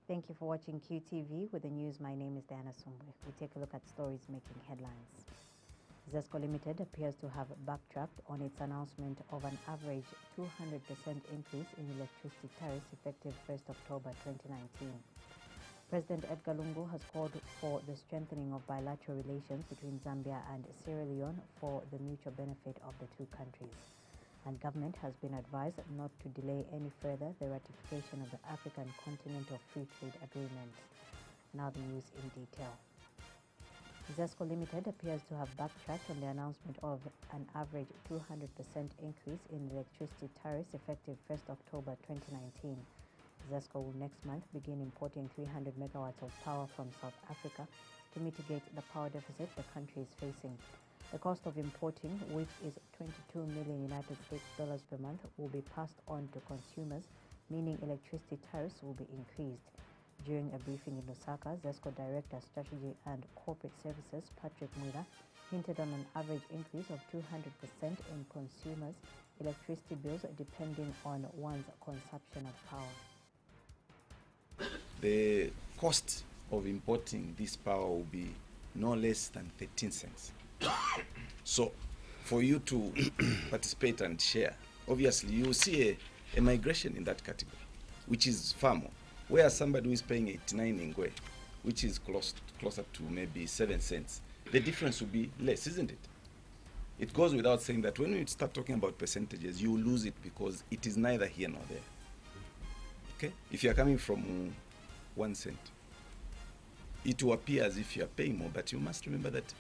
Thank you for watching QTV with the news. My name is Diana Sumbwe. We take a look at stories making headlines. ZESCO Limited appears to have backtracked on its announcement of an average 200% increase in electricity tariffs effective 1st October 2019. President Edgar Lungu has called for the strengthening of bilateral relations between Zambia and Sierra Leone for the mutual benefit of the two countries. And government has been advised not to delay any further the ratification of the African Continental Free Trade Agreement. Now the news in detail. ZESCO Limited appears to have backtracked on the announcement of an average 200% increase in electricity tariffs effective 1st October 2019. ZESCO will next month begin importing 300 megawatts of power from South Africa to mitigate the power deficit the country is facing. The cost of importing, which is 22 million United States dollars per month, will be passed on to consumers, meaning electricity tariffs will be increased. During a briefing in Lusaka, ZESCO Director Strategy and Corporate Services Patrick Mwira hinted on an average increase of 200% in consumers' electricity bills depending on one's consumption of power. The cost of importing this power will be no less than 13 cents. So for you to participate and share, obviously you will see a migration in that category, which is far more. Where somebody who is paying 89 in Ngwe, which is closer to maybe 7 cents, the difference will be less, isn't it? It goes without saying that when you start talking about percentages, you lose it because it is neither here nor there. Okay? If you are coming from 1 cent, it will appear as if you are paying more, but you must remember that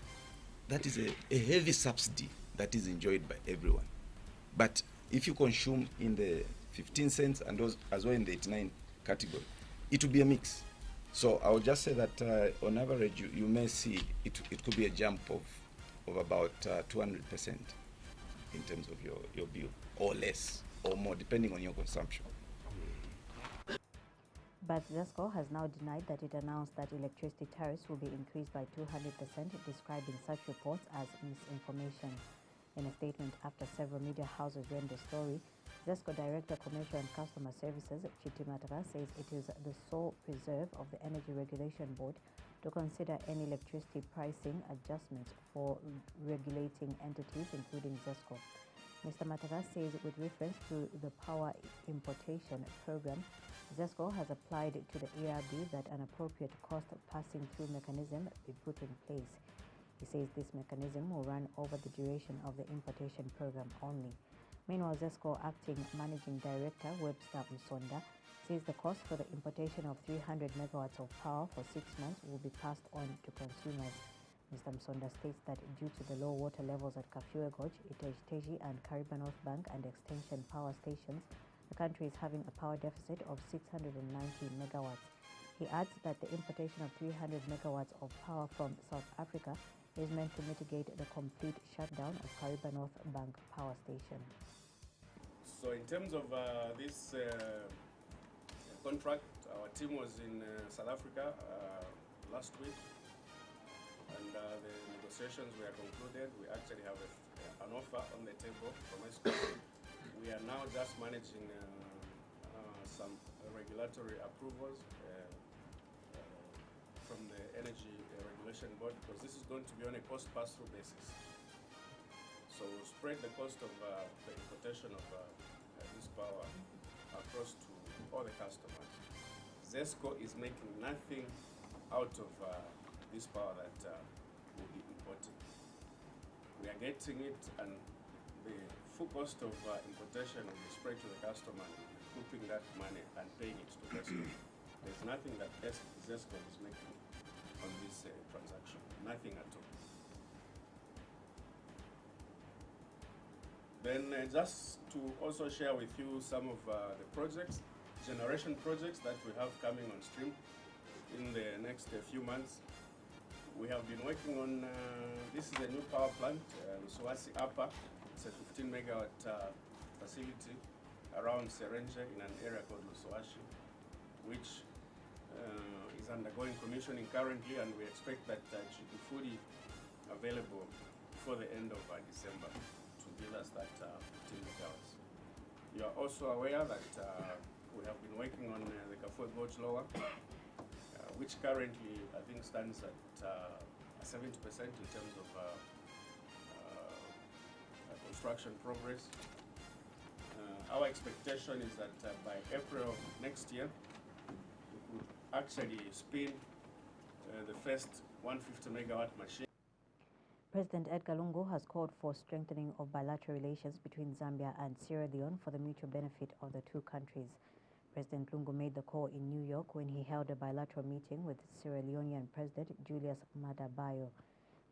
that is a heavy subsidy that is enjoyed by everyone. But if you consume in the 15 cents and those as well in the 89 category, it will be a mix. So I would just say that on average, you may see it could be a jump of about 200% in terms of your bill, or less, or more, depending on your consumption. But ZESCO has now denied that it announced that electricity tariffs will be increased by 200%, describing such reports as misinformation. In a statement after several media houses ran the story, ZESCO Director Commercial and Customer Services, Chiti Matara, says it is the sole preserve of the Energy Regulation Board to consider any electricity pricing adjustments for regulating entities, including ZESCO. Mr. Matara says with reference to the power importation program, ZESCO has applied to the ERB that an appropriate cost passing through mechanism be put in place. He says this mechanism will run over the duration of the importation program only. Meanwhile, ZESCO Acting Managing Director Webster Msonda says the cost for the importation of 300 megawatts of power for 6 months will be passed on to consumers. Mr. Msonda states that due to the low water levels at Kafue Gorge, Iteji and Kariba North Bank and extension power stations, the country is having a power deficit of 690 megawatts. He adds that the importation of 300 megawatts of power from South Africa is meant to mitigate the complete shutdown of Kariba North Bank power station. So in terms of this contract, our team was in South Africa last week, and the negotiations were concluded. We actually have an offer on the table from ESCO. We are now just managing some regulatory approvals from the Energy Regulation Board, because this is going to be on a cost pass-through basis. So we'll spread the cost of the importation of this power across to all the customers. ZESCO is making nothing out of this power that will be imported. We are getting it, and the full cost of importation will be spread to the customer, recouping that money and paying it to ZESCO. There's nothing that ZESCO is making on this transaction, nothing at all. Then just to also share with you some of the projects, generation projects that we have coming on stream in the next few months. We have been working on, this is a new power plant, Luswasi Upper. It's a 15 megawatt facility around Serenje in an area called Luswasi, which is undergoing commissioning currently, and we expect that it should be fully available before the end of December to give us that 15 megawatts. You are also aware that we have been working on the Kafue Gorge Lower which currently I think stands at 70% in terms of construction progress. Our expectation is that by April of next year, we could actually spin the first 150 megawatt machine. President Edgar Lungu has called for strengthening of bilateral relations between Zambia and Sierra Leone for the mutual benefit of the two countries. President Lungu made the call in New York when he held a bilateral meeting with Sierra Leonean President Julius Maada Bio.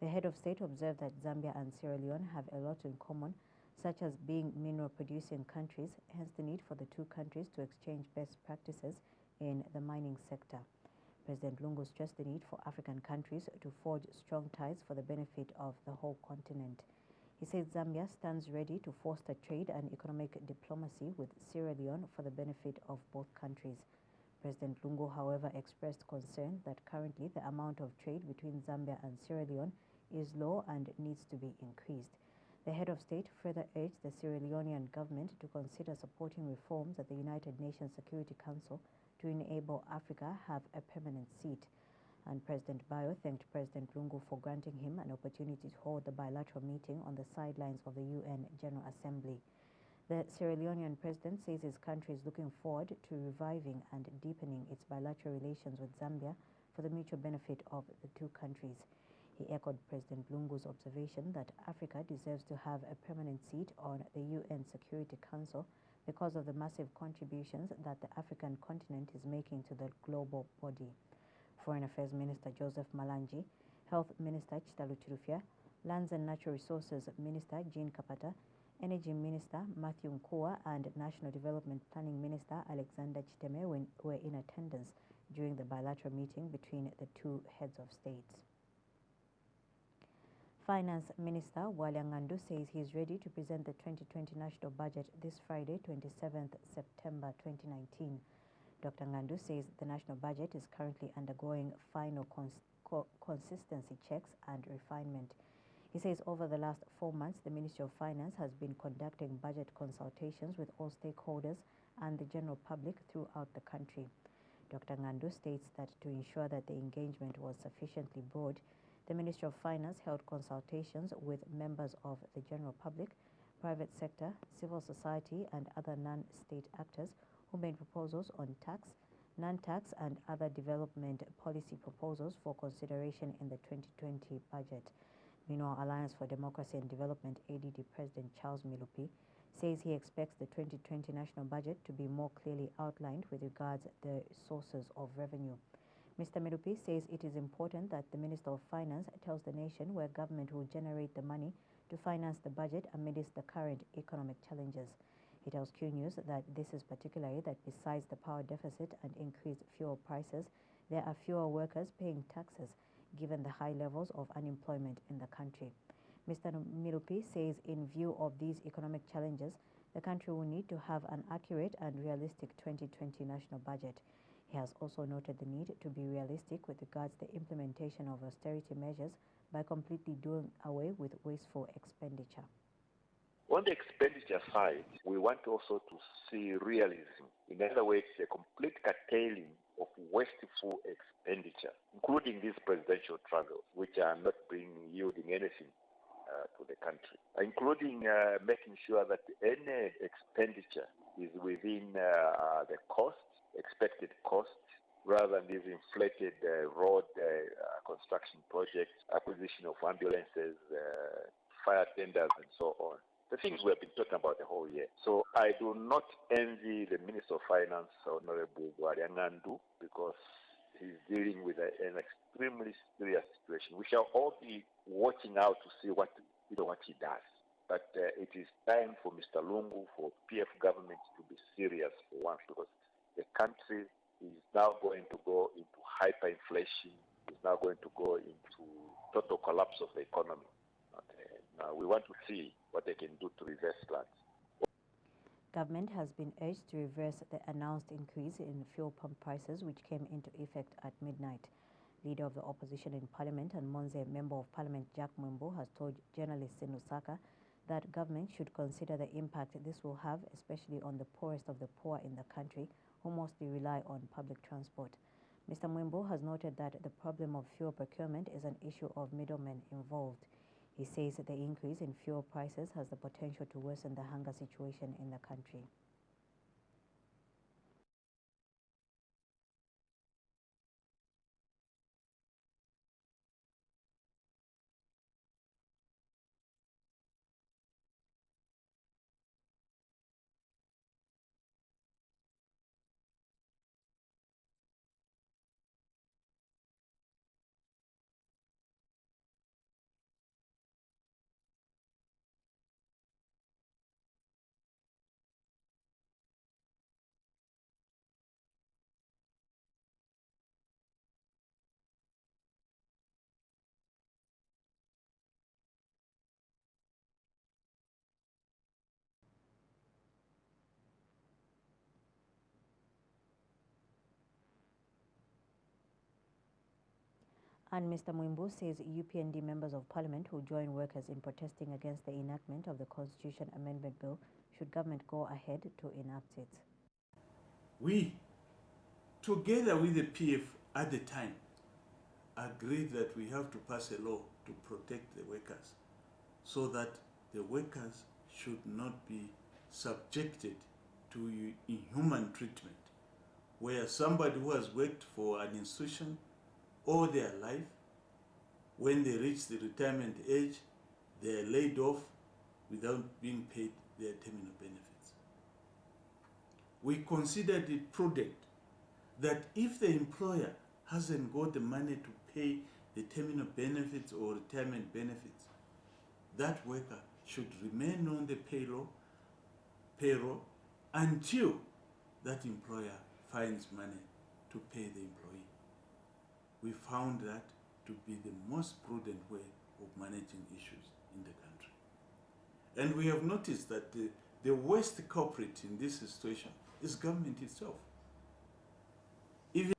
The head of state observed that Zambia and Sierra Leone have a lot in common, such as being mineral-producing countries, hence the need for the two countries to exchange best practices in the mining sector. President Lungu stressed the need for African countries to forge strong ties for the benefit of the whole continent. He said Zambia stands ready to foster trade and economic diplomacy with Sierra Leone for the benefit of both countries. President Lungu, however, expressed concern that currently the amount of trade between Zambia and Sierra Leone is low and needs to be increased. The head of state further urged the Sierra Leonean government to consider supporting reforms at the United Nations Security Council to enable Africa have a permanent seat. And President Bio thanked President Lungu for granting him an opportunity to hold the bilateral meeting on the sidelines of the UN General Assembly. The Sierra Leonean president says his country is looking forward to reviving and deepening its bilateral relations with Zambia for the mutual benefit of the two countries. He echoed President Lungu's observation that Africa deserves to have a permanent seat on the UN Security Council because of the massive contributions that the African continent is making to the global body. Foreign Affairs Minister Joseph Malanji, Health Minister Chitalu Chirufya, Lands and Natural Resources Minister Jean Kapata, Energy Minister Matthew Nkua, and National Development Planning Minister Alexander Chiteme were in attendance during the bilateral meeting between the two heads of states. Finance Minister Walia Ngandu says he is ready to present the 2020 national budget this Friday, 27th September 2019. Dr. Ngandu says the national budget is currently undergoing final consistency checks and refinement. He says over the last 4 months, the Ministry of Finance has been conducting budget consultations with all stakeholders and the general public throughout the country. Dr. Ngandu states that to ensure that the engagement was sufficiently broad, the Ministry of Finance held consultations with members of the general public, private sector, civil society, and other non-state actors who made proposals on tax, non-tax, and other development policy proposals for consideration in the 2020 budget. Meanwhile, Alliance for Democracy and Development ADD President Charles Milupi says he expects the 2020 national budget to be more clearly outlined with regards to the sources of revenue. Mr. Milupi says it is important that the Minister of Finance tells the nation where government will generate the money to finance the budget amidst the current economic challenges. He tells Q News that this is particularly that besides the power deficit and increased fuel prices, there are fewer workers paying taxes given the high levels of unemployment in the country. Mr. Milupi says in view of these economic challenges, the country will need to have an accurate and realistic 2020 national budget. He has also noted the need to be realistic with regards to the implementation of austerity measures by completely doing away with wasteful expenditure. On the expenditure side, we want also to see realism. In other words, a complete curtailing of wasteful expenditure, including these presidential travels, which are not yielding anything to the country, including making sure that any expenditure is within the expected costs, rather than these inflated road construction projects, acquisition of ambulances, fire tenders, and so on. The things we have been talking about the whole year. So I do not envy the Minister of Finance, Honorable Walia Ngandu, because he's dealing with an extremely serious situation. We shall all be watching out to see what he does. But it is time for Mr. Lungu, for PF government to be serious for once, because the country is now going to go into hyperinflation, is now going to go into total collapse of the economy. Okay. Now we want to see what they can do to reverse that. Government has been urged to reverse the announced increase in fuel pump prices, which came into effect at midnight. Leader of the opposition in Parliament and Monze Member of Parliament Jack Mwembu has told journalists in Lusaka that government should consider the impact this will have, especially on the poorest of the poor in the country, who mostly rely on public transport. Mr. Mwimbo has noted that the problem of fuel procurement is an issue of middlemen involved. He says that the increase in fuel prices has the potential to worsen the hunger situation in the country. And Mr. Mwimbo says UPND members of parliament who join workers in protesting against the enactment of the Constitution Amendment Bill should government go ahead to enact it. We, together with the PF at the time, agreed that we have to pass a law to protect the workers so that the workers should not be subjected to inhuman treatment, where somebody who has worked for an institution all their life, when they reach the retirement age, they are laid off without being paid their terminal benefits. We considered it prudent that if the employer hasn't got the money to pay the terminal benefits or retirement benefits, that worker should remain on the payroll until that employer finds money to pay the employee. We found that to be the most prudent way of managing issues in the country. And we have noticed that the worst culprit in this situation is government itself. The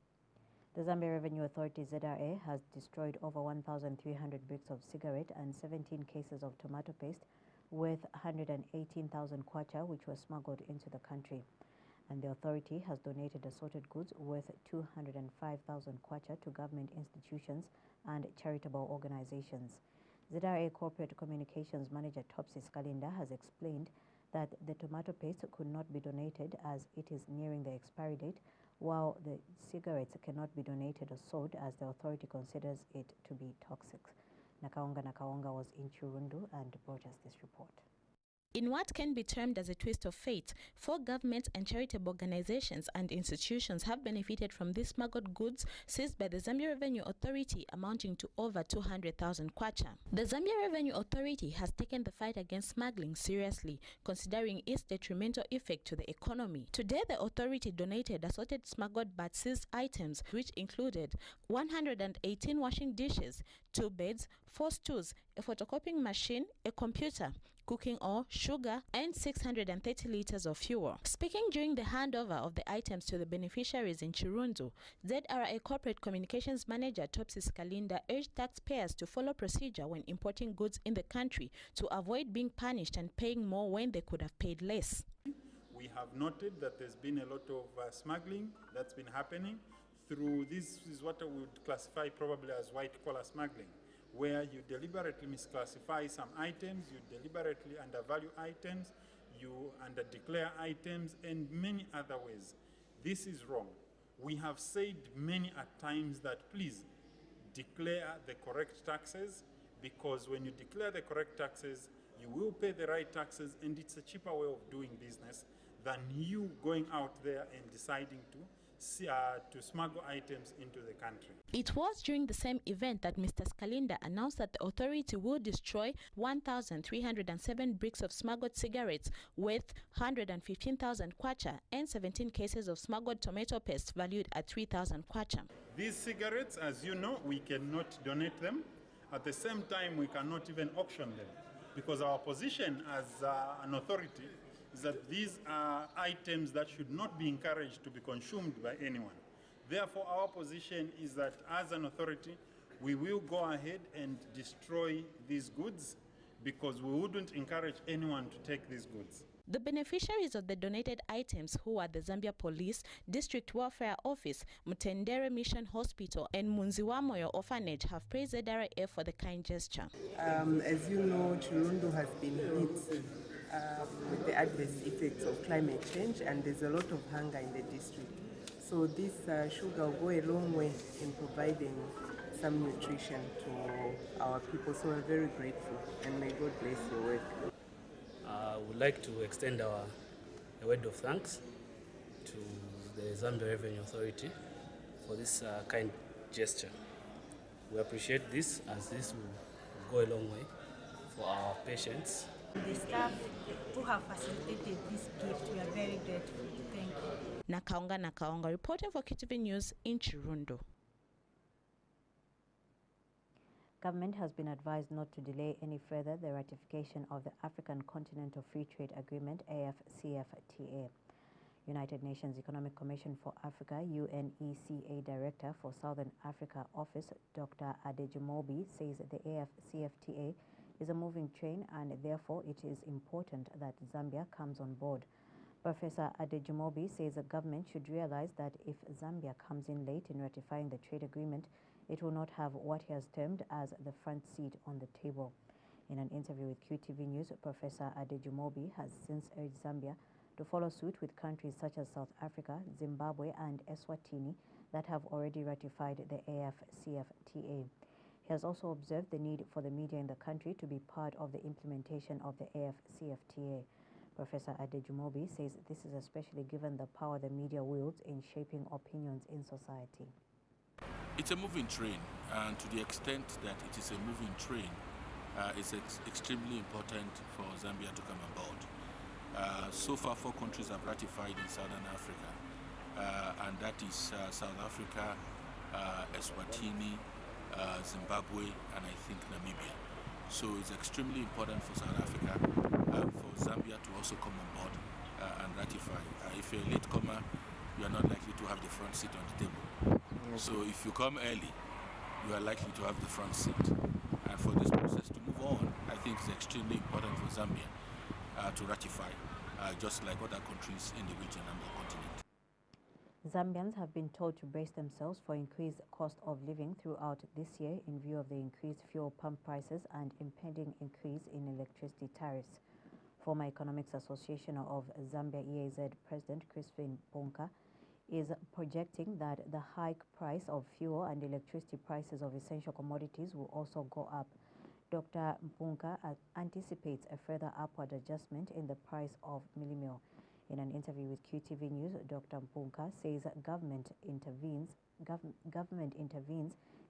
Zambia Revenue Authority ZRA has destroyed over 1,300 bricks of cigarette and 17 cases of tomato paste worth 118,000 kwacha, which was smuggled into the country. And the authority has donated assorted goods worth 205,000 kwacha to government institutions and charitable organizations. ZRA Corporate Communications Manager Topsy Skalinda has explained that the tomato paste could not be donated as it is nearing the expiry date, while the cigarettes cannot be donated or sold as the authority considers it to be toxic. Nakaonga was in Chirundu and brought us this report. In what can be termed as a twist of fate, 4 governments and charitable organizations and institutions have benefited from these smuggled goods seized by the Zambia Revenue Authority, amounting to over 200,000 kwacha. The Zambia Revenue Authority has taken the fight against smuggling seriously, considering its detrimental effect to the economy. Today, the authority donated assorted smuggled but seized items, which included 118 washing dishes, 2 beds, 4 stools, a photocopying machine, a computer, cooking oil, sugar, and 630 liters of fuel. Speaking during the handover of the items to the beneficiaries in Chirundu, ZRA Corporate Communications Manager Topsy Skalinda urged taxpayers to follow procedure when importing goods in the country to avoid being punished and paying more when they could have paid less. We have noted that there's been a lot of smuggling that's been happening through this is what I would classify probably as white-collar smuggling, where you deliberately misclassify some items, you deliberately undervalue items, you underdeclare items, and many other ways. This is wrong. We have said many at times that please declare the correct taxes, because when you declare the correct taxes, you will pay the right taxes, and it's a cheaper way of doing business than you going out there and deciding to smuggle items into the country. It was during the same event that Mr. Skalinda announced that the authority will destroy 1,307 bricks of smuggled cigarettes worth 115,000 kwacha and 17 cases of smuggled tomato paste valued at 3,000 kwacha. These cigarettes, as you know, we cannot donate them. At the same time, we cannot even auction them, because our position as an authority is that these are items that should not be encouraged to be consumed by anyone. Therefore, our position is that as an authority, we will go ahead and destroy these goods, because we wouldn't encourage anyone to take these goods. The beneficiaries of the donated items, who are the Zambia Police, District Welfare Office, Mutendere Mission Hospital and Munziwamoyo Orphanage, have praised ZRA for the kind gesture. As you know, Chirundo has been hit with the adverse effects of climate change, and there's a lot of hunger in the district. So this sugar will go a long way in providing some nutrition to our people. So we're very grateful, and may God bless your work. I would like to extend a word of thanks to the Zambia Revenue Authority for this kind gesture. We appreciate this, as this will go a long way for our patients. The staff who have facilitated this gift, we are very grateful. Thank you. Nakaonga reporting for QTV News in Chirundo. Government has been advised not to delay any further the ratification of the African Continental Free Trade Agreement, AfCFTA. United Nations Economic Commission for Africa, UNECA Director for Southern Africa Office, Dr. Adejumobi, says the AfCFTA is a moving train and therefore it is important that Zambia comes on board. Professor Adejumobi says the government should realize that if Zambia comes in late in ratifying the trade agreement, it will not have what he has termed as the front seat on the table. In an interview with QTV News, Professor Adejumobi has since urged Zambia to follow suit with countries such as South Africa, Zimbabwe and Eswatini that have already ratified the AfCFTA. He has also observed the need for the media in the country to be part of the implementation of the AfCFTA. Professor Adejumobi says this is especially given the power the media wields in shaping opinions in society. It's a moving train, and to the extent that it is a moving train, it's extremely important for Zambia to come on board. So far, 4 countries have ratified in Southern Africa, and that is South Africa, Eswatini, Zimbabwe, and I think Namibia. So it's extremely important for South Africa, for Zambia to also come on board and ratify. If you're a latecomer, you are not likely to have the front seat on the table. So if you come early, you are likely to have the front seat. And for this process to move on, I think it's extremely important for Zambia to ratify, just like other countries in the region and the continent. Zambians have been told to brace themselves for increased cost of living throughout this year in view of the increased fuel pump prices and impending increase in electricity tariffs. Former Economics Association of Zambia EAZ President Crispin Mpuka is projecting that the high price of fuel and electricity prices of essential commodities will also go up. Dr. Mpuka anticipates a further upward adjustment in the price of millimil. In an interview with QTV News, Dr. Mpuka says government intervenes,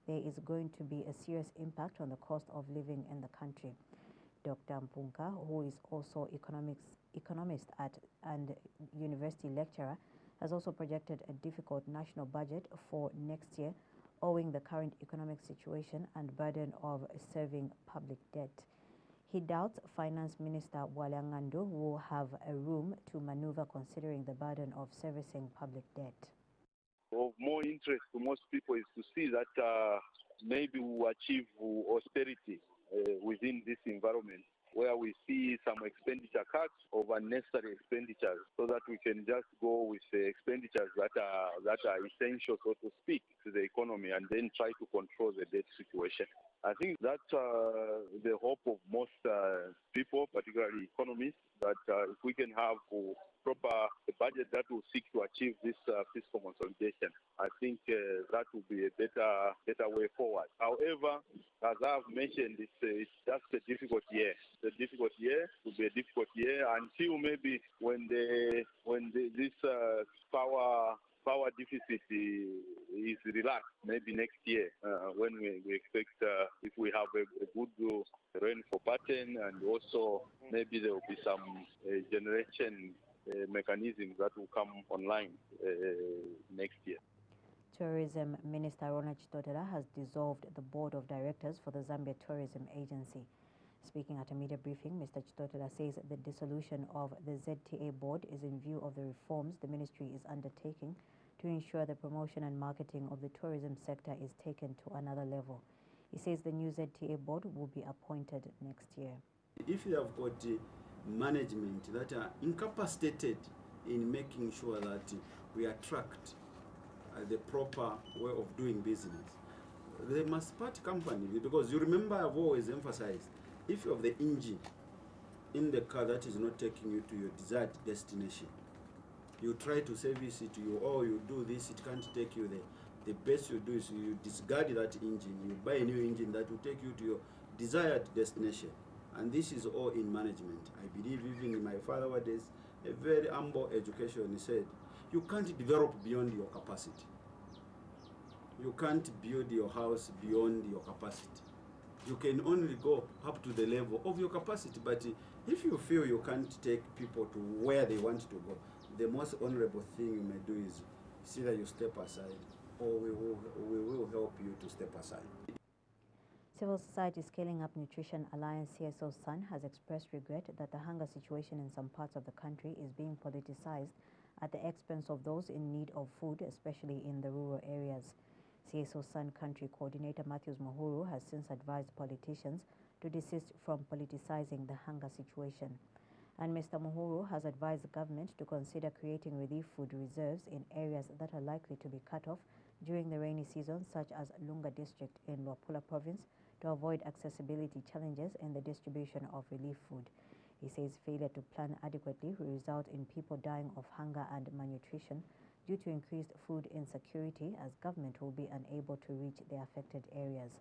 there is going to be a serious impact on the cost of living in the country. Dr. Mpuka, who is also economist and university lecturer, has also projected a difficult national budget for next year owing the current economic situation and burden of serving public debt. He doubts Finance Minister Bwalyangandu will have a room to maneuver considering the burden of servicing public debt. Of more interest to most people is to see that maybe we will achieve austerity within this environment, where we see some expenditure cuts of unnecessary expenditures, so that we can just go with the expenditures that are essential, so to speak, to the economy, and then try to control the debt situation. I think that's the hope of most people, particularly economists, that if we can have a budget that will seek to achieve this fiscal consolidation, I think that will be a better way forward. However, as I've mentioned, it's just a difficult year. It's a difficult year. It will be a difficult year until maybe when this power deficit is relaxed, maybe next year, when we expect if we have a good rainfall pattern, and also maybe there will be some generation mechanisms that will come online next year. Tourism Minister Ronald Chitotela has dissolved the board of directors for the Zambia Tourism Agency. Speaking at a media briefing, Mr. Chitotela says the dissolution of the ZTA board is in view of the reforms the ministry is undertaking to ensure the promotion and marketing of the tourism sector is taken to another level. He says the new ZTA board will be appointed next year. If you have got management that are incapacitated in making sure that we attract the proper way of doing business. They must part company, because you remember I've always emphasized, if you have the engine in the car that is not taking you to your desired destination, you try to service it, you do this, it can't take you there. The best you do is you discard that engine, you buy a new engine that will take you to your desired destination. And this is all in management. I believe even in my father days, a very humble education, he said, you can't develop beyond your capacity. You can't build your house beyond your capacity. You can only go up to the level of your capacity, but if you feel you can't take people to where they want to go, the most honorable thing you may do is either you step aside, or we will help you to step aside. Civil Society Scaling Up Nutrition Alliance CSO Sun has expressed regret that the hunger situation in some parts of the country is being politicized at the expense of those in need of food, especially in the rural areas. CSO Sun Country Coordinator Matthews Muhuru has since advised politicians to desist from politicizing the hunger situation. And Mr. Muhuru has advised the government to consider creating relief food reserves in areas that are likely to be cut off during the rainy season, such as Lunga District in Luapula Province, to avoid accessibility challenges in the distribution of relief food. He says failure to plan adequately will result in people dying of hunger and malnutrition due to increased food insecurity, as government will be unable to reach the affected areas.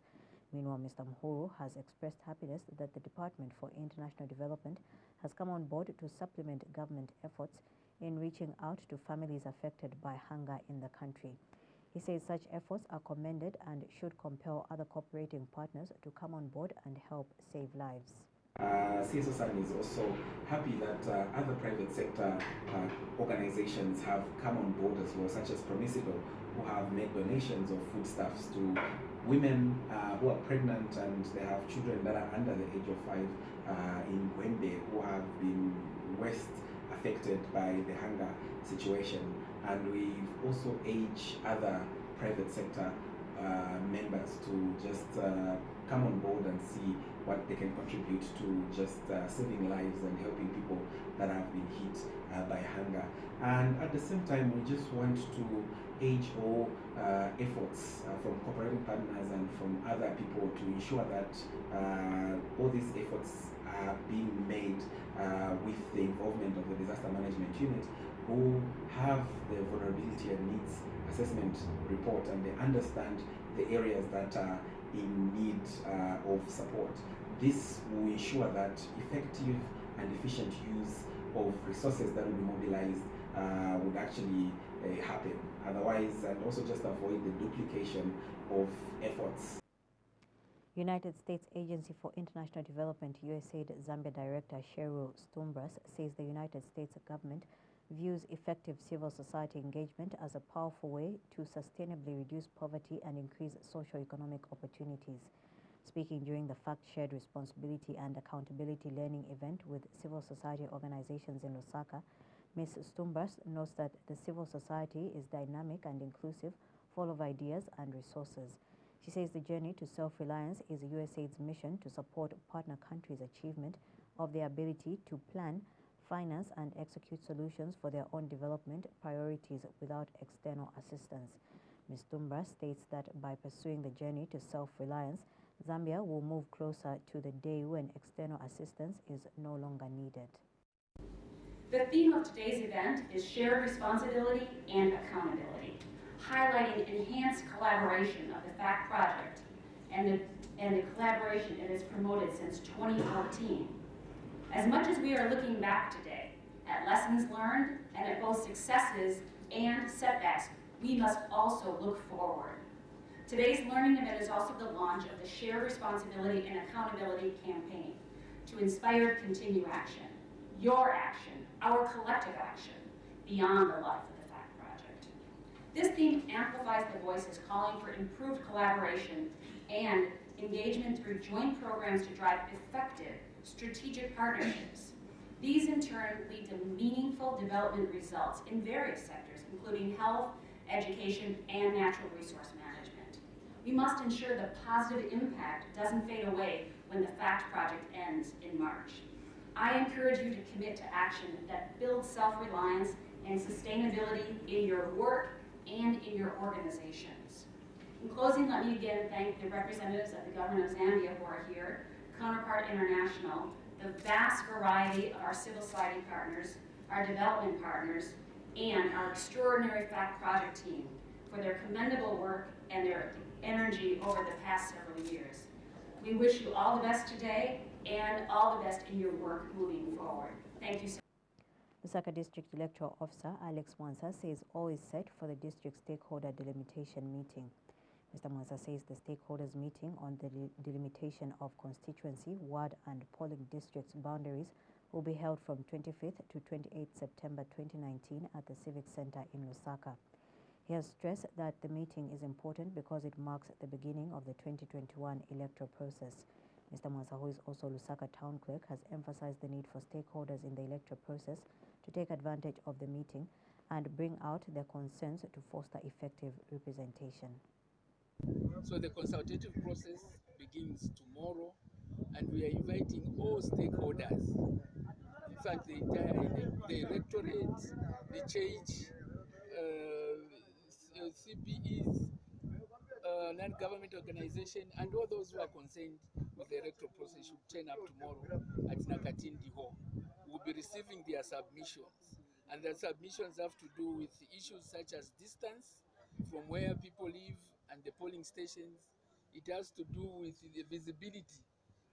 Meanwhile, Mr. Muhuru has expressed happiness that the Department for International Development has come on board to supplement government efforts in reaching out to families affected by hunger in the country. He says such efforts are commended and should compel other cooperating partners to come on board and help save lives. CSO Sun is also happy that other private sector organizations have come on board as well, such as Promisable, who have made donations of foodstuffs to women who are pregnant and they have children that are under the age of 5 in Gwende, who have been worst affected by the hunger situation. And we've also urged other private sector members to just come on board and see what they can contribute to just saving lives and helping people that have been hit by hunger. And at the same time, we just want to urge all efforts from cooperating partners and from other people to ensure that all these efforts are being made with the involvement of the Disaster Management Unit, who have the vulnerability and needs assessment report, and they understand the areas that are in need of support. This will ensure that effective and efficient use of resources that will be mobilized would actually happen. Otherwise, and also just avoid the duplication of efforts. United States Agency for International Development USAID Zambia Director Cheryl Stumbras says the United States government views effective civil society engagement as a powerful way to sustainably reduce poverty and increase socio-economic opportunities. Speaking during the Fact Shared Responsibility and Accountability Learning event with civil society organizations in Lusaka, Ms. Stumbras notes that the civil society is dynamic and inclusive, full of ideas and resources. She says the journey to self-reliance is USAID's mission to support partner countries' achievement of their ability to plan, finance and execute solutions for their own development priorities without external assistance. Ms. Stumbras states that by pursuing the journey to self-reliance, Zambia will move closer to the day when external assistance is no longer needed. The theme of today's event is shared responsibility and accountability, highlighting enhanced collaboration of the FACT project and the collaboration it has promoted since 2014. As much as we are looking back today at lessons learned and at both successes and setbacks, we must also look forward. Today's learning event is also the launch of the Shared Responsibility and Accountability campaign to inspire continued action, your action, our collective action, beyond the life of the FACT project. This theme amplifies the voices calling for improved collaboration and engagement through joint programs to drive effective strategic partnerships. These in turn lead to meaningful development results in various sectors, including health, education, and natural resource management. We must ensure the positive impact doesn't fade away when the FACT project ends in March. I encourage you to commit to action that builds self-reliance and sustainability in your work and in your organizations. In closing, let me again thank the representatives of the government of Zambia who are here, Counterpart International, the vast variety of our civil society partners, our development partners, and our extraordinary FACT project team for their commendable work and their energy over the past several years. We wish you all the best today and all the best in your work moving forward. Thank you so much. Lusaka District Electoral Officer Alex Mwansa says all is set for the district stakeholder delimitation meeting. Mr. Mwansa says the stakeholders meeting on the delimitation of constituency, ward and polling districts boundaries will be held from 25th to 28th September 2019 at the Civic Center in Lusaka. He has stressed that the meeting is important because it marks the beginning of the 2021 electoral process. Mr. Mwansa, who is also Lusaka Town Clerk, has emphasized the need for stakeholders in the electoral process to take advantage of the meeting and bring out their concerns to foster effective representation. So the consultative process begins tomorrow, and we are inviting all stakeholders. In fact, the entire the electorate, the church, CPEs, non-government organization, and all those who are concerned with the electoral process should turn up tomorrow at Nakatindi Hall. We'll be receiving their submissions, and the submissions have to do with issues such as distance from where people live and the polling stations. It has to do with the visibility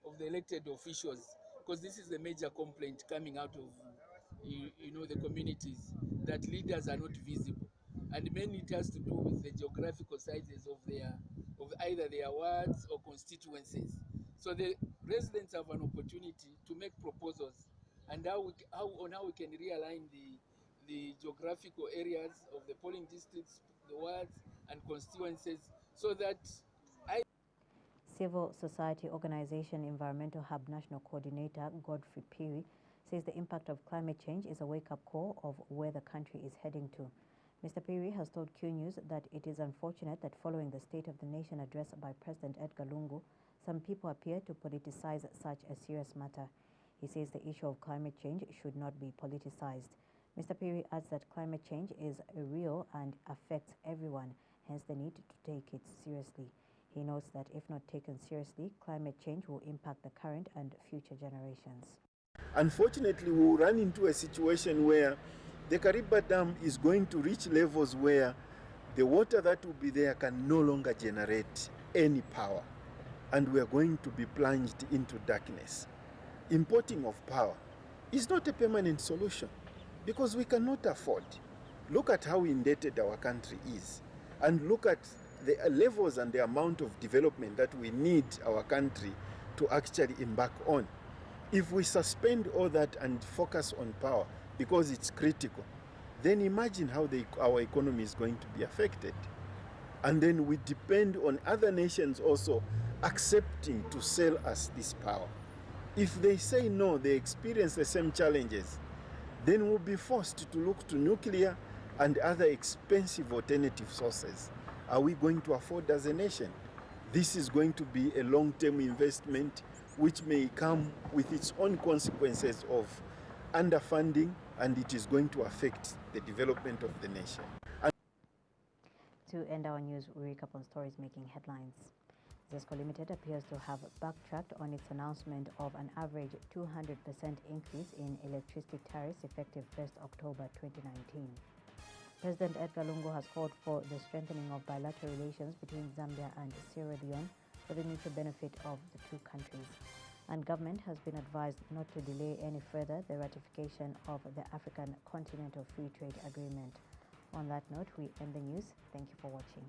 of the elected officials, because this is the major complaint coming out of the communities, that leaders are not visible. And mainly it has to do with the geographical sizes of either their wards or constituencies. So the residents have an opportunity to make proposals and how we can realign the geographical areas of the polling districts, the wards and constituencies, so that Civil Society Organization Environmental Hub National Coordinator Godfrey Piri says the impact of climate change is a wake-up call of where the country is heading to. Mr. Piri has told Q News that it is unfortunate that following the State of the Nation address by President Edgar Lungu, some people appear to politicize such a serious matter. He says the issue of climate change should not be politicized. Mr. Piri adds that climate change is real and affects everyone, hence the need to take it seriously. He notes that if not taken seriously, climate change will impact the current and future generations. Unfortunately, we will run into a situation where the Kariba Dam is going to reach levels where the water that will be there can no longer generate any power, and we are going to be plunged into darkness. Importing of power is not a permanent solution because we cannot afford. Look at how indebted our country is, and look at the levels and the amount of development that we need our country to actually embark on. If we suspend all that and focus on power because it's critical, then imagine how our economy is going to be affected. And then we depend on other nations also accepting to sell us this power. If they say no, they experience the same challenges, then we'll be forced to look to nuclear and other expensive alternative sources. Are we going to afford as a nation? This is going to be a long-term investment which may come with its own consequences of underfunding, and it is going to affect the development of the nation. To end our news, we recap on stories making headlines. ZESCO Limited appears to have backtracked on its announcement of an average 200% increase in electricity tariffs effective 1st October 2019. President Edgar Lungu has called for the strengthening of bilateral relations between Zambia and Sierra Leone for the mutual benefit of the two countries. And government has been advised not to delay any further the ratification of the African Continental Free Trade Agreement. On that note, we end the news. Thank you for watching.